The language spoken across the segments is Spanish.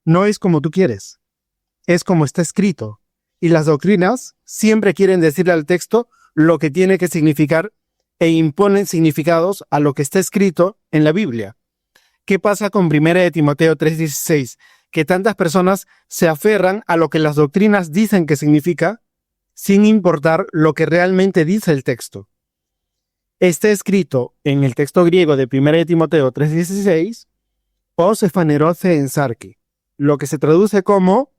no es como tú quieres, es como está escrito. Y las doctrinas siempre quieren decirle al texto lo que tiene que significar e imponen significados a lo que está escrito en la Biblia. ¿Qué pasa con 1 Timoteo 3:16? Que tantas personas se aferran a lo que las doctrinas dicen que significa, sin importar lo que realmente dice el texto. Está escrito en el texto griego de 1 Timoteo 3:16, os efanerose en sarki, lo que se traduce como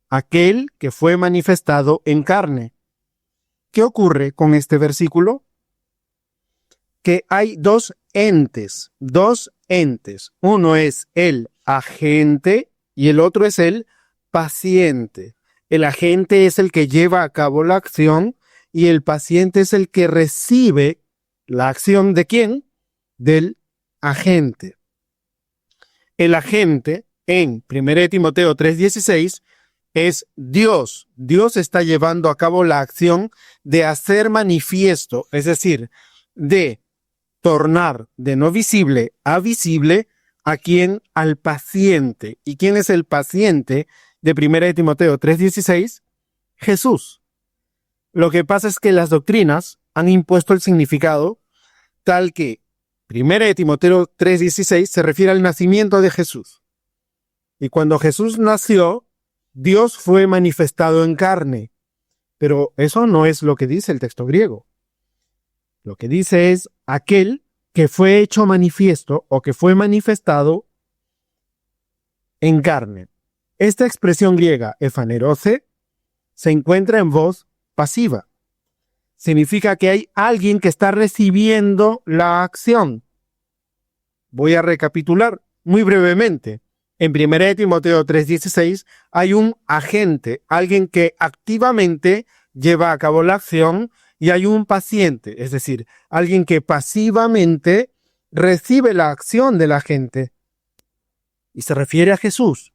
aquel que fue manifestado en carne. ¿Qué ocurre con este versículo? Que hay dos entes. Uno es el agente y el otro es el paciente. El agente es el que lleva a cabo la acción y el paciente es el que recibe la acción ¿de quién? Del agente. El agente en 1 Timoteo 3:16 es Dios. Dios está llevando a cabo la acción de hacer manifiesto, es decir, de tornar de no visible a visible a quién, al paciente. ¿Y quién es el paciente de 1 Timoteo 3:16? Jesús. Lo que pasa es que las doctrinas han impuesto el significado tal que 1 Timoteo 3:16 se refiere al nacimiento de Jesús. Y cuando Jesús nació, Dios fue manifestado en carne. Pero eso no es lo que dice el texto griego. Lo que dice es aquel que fue hecho manifiesto o que fue manifestado en carne. Esta expresión griega, efanerose, se encuentra en voz pasiva. Significa que hay alguien que está recibiendo la acción. Voy a recapitular muy brevemente. En 1 Timoteo 3:16 hay un agente, alguien que activamente lleva a cabo la acción, y hay un paciente, es decir, alguien que pasivamente recibe la acción del agente. Y se refiere a Jesús.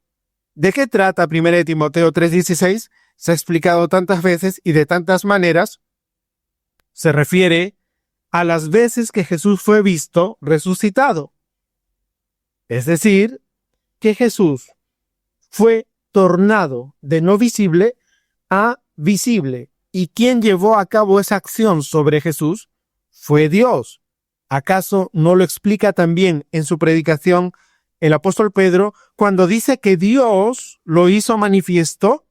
¿De qué trata 1 Timoteo 3:16? Se ha explicado tantas veces y de tantas maneras. Se refiere a las veces que Jesús fue visto resucitado. Es decir, que Jesús fue tornado de no visible a visible. ¿Y quién llevó a cabo esa acción sobre Jesús? Fue Dios. ¿Acaso no lo explica también en su predicación el apóstol Pedro cuando dice que Dios lo hizo manifiesto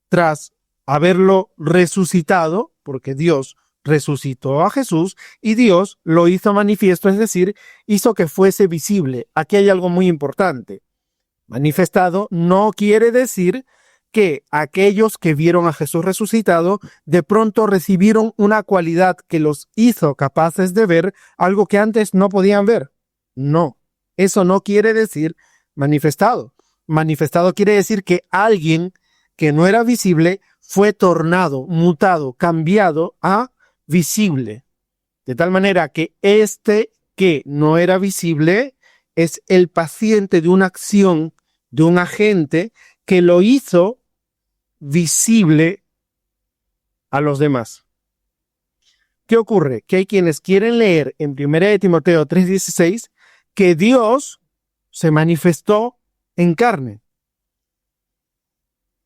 tras haberlo resucitado? Porque Dios resucitó a Jesús y Dios lo hizo manifiesto, es decir, hizo que fuese visible. Aquí hay algo muy importante. Manifestado no quiere decir que aquellos que vieron a Jesús resucitado de pronto recibieron una cualidad que los hizo capaces de ver algo que antes no podían ver. No, eso no quiere decir manifestado. Manifestado quiere decir que alguien que no era visible fue tornado, mutado, cambiado a visible. De tal manera que este que no era visible es el paciente de una acción, de un agente que lo hizo visible a los demás. ¿Qué ocurre? Que hay quienes quieren leer en 1 Timoteo 3:16 que Dios se manifestó en carne.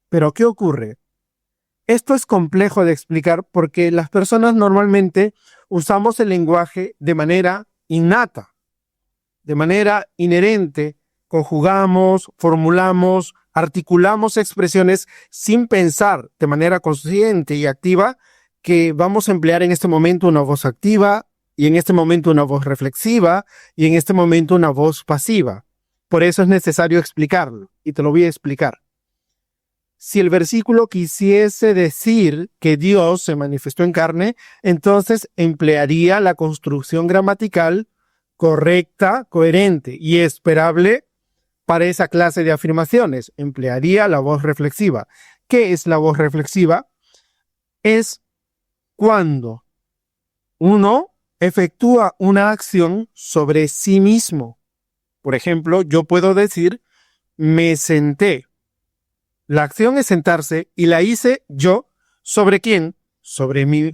Pero ¿qué ocurre? Esto es complejo de explicar porque las personas normalmente usamos el lenguaje de manera innata, de manera inherente. Conjugamos, formulamos, articulamos expresiones sin pensar de manera consciente y activa que vamos a emplear en este momento una voz activa y en este momento una voz reflexiva y en este momento una voz pasiva. Por eso es necesario explicarlo y te lo voy a explicar. Si el versículo quisiese decir que Dios se manifestó en carne, entonces emplearía la construcción gramatical correcta, coherente y esperable para esa clase de afirmaciones. Emplearía la voz reflexiva. ¿Qué es la voz reflexiva? Es cuando uno efectúa una acción sobre sí mismo. Por ejemplo, yo puedo decir, me senté. La acción es sentarse y la hice yo. ¿Sobre quién? Sobre mí.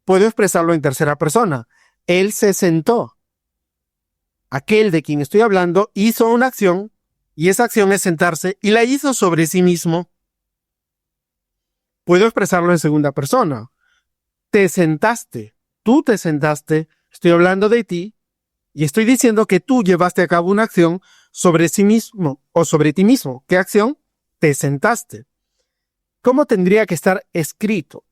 Puedo expresarlo en tercera persona. Él se sentó. Aquel de quien estoy hablando hizo una acción y esa acción es sentarse, y la hizo sobre sí mismo. Puedo expresarlo en segunda persona. Te sentaste, tú te sentaste, estoy hablando de ti, y estoy diciendo que tú llevaste a cabo una acción sobre sí mismo o sobre ti mismo. ¿Qué acción? Te sentaste. ¿Cómo tendría que estar escrito?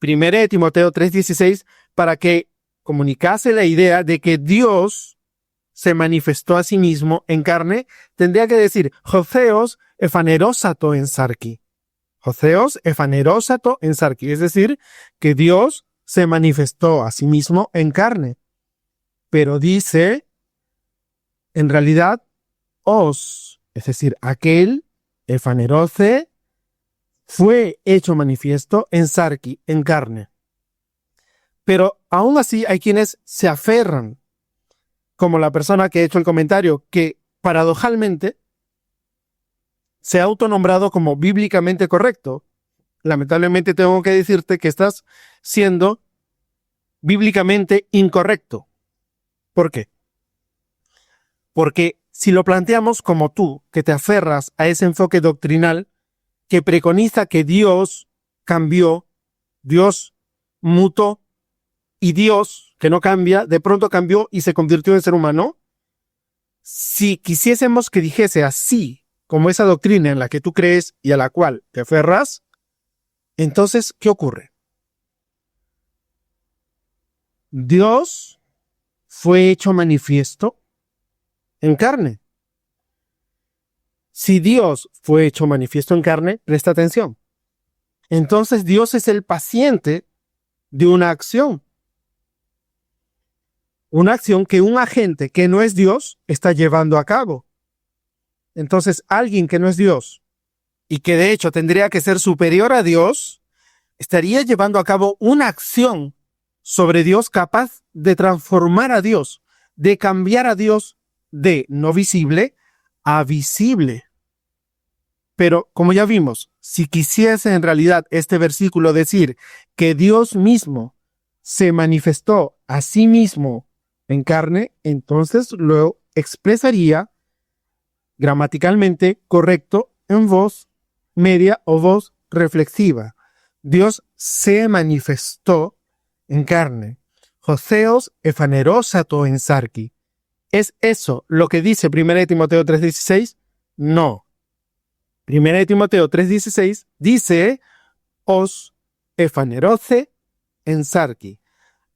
1 de Timoteo 3:16, para que comunicase la idea de que Dios se manifestó a sí mismo en carne, tendría que decir Jotheos ephanerosato en sarki. Jotheos ephanerosato en sarki, es decir, que Dios se manifestó a sí mismo en carne. Pero dice, en realidad, os, es decir, aquel ephanerose fue hecho manifiesto en sarki, en carne. Pero aún así hay quienes se aferran, como la persona que ha hecho el comentario, que paradojalmente se ha autonombrado como bíblicamente correcto. Lamentablemente tengo que decirte que estás siendo bíblicamente incorrecto. ¿Por qué? Porque si lo planteamos como tú, que te aferras a ese enfoque doctrinal que preconiza que Dios cambió, Dios mutó, y Dios, que no cambia, de pronto cambió y se convirtió en ser humano, si quisiésemos que dijese así, como esa doctrina en la que tú crees y a la cual te aferras, entonces, ¿qué ocurre? Dios fue hecho manifiesto en carne. Si Dios fue hecho manifiesto en carne, presta atención. Entonces Dios es el paciente de una acción. Una acción que un agente que no es Dios está llevando a cabo. Entonces, alguien que no es Dios y que de hecho tendría que ser superior a Dios, estaría llevando a cabo una acción sobre Dios capaz de transformar a Dios, de cambiar a Dios de no visible a visible. Pero, como ya vimos, si quisiese en realidad este versículo decir que Dios mismo se manifestó a sí mismo en carne, entonces lo expresaría gramaticalmente correcto en voz media o voz reflexiva. Dios se manifestó en carne. Jotheos ephanerosato en sarki. ¿Es eso lo que dice 1 Timoteo 3:16? No. 1 Timoteo 3:16 dice os ephanerose en sarki,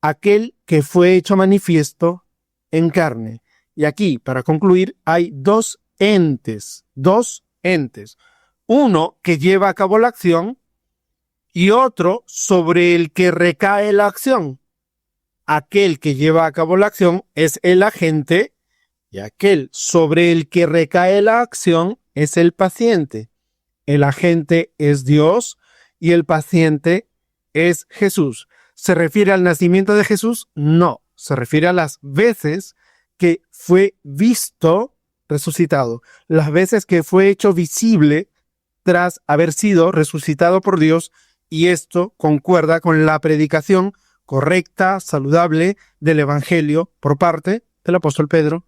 aquel que fue hecho manifiesto en carne. Y aquí, para concluir, hay dos entes. Uno que lleva a cabo la acción y otro sobre el que recae la acción. Aquel que lleva a cabo la acción es el agente y aquel sobre el que recae la acción es el paciente. El agente es Dios y el paciente es Jesús. ¿Se refiere al nacimiento de Jesús? No, se refiere a las veces que fue visto resucitado, las veces que fue hecho visible tras haber sido resucitado por Dios, y esto concuerda con la predicación correcta, saludable del Evangelio por parte del apóstol Pedro.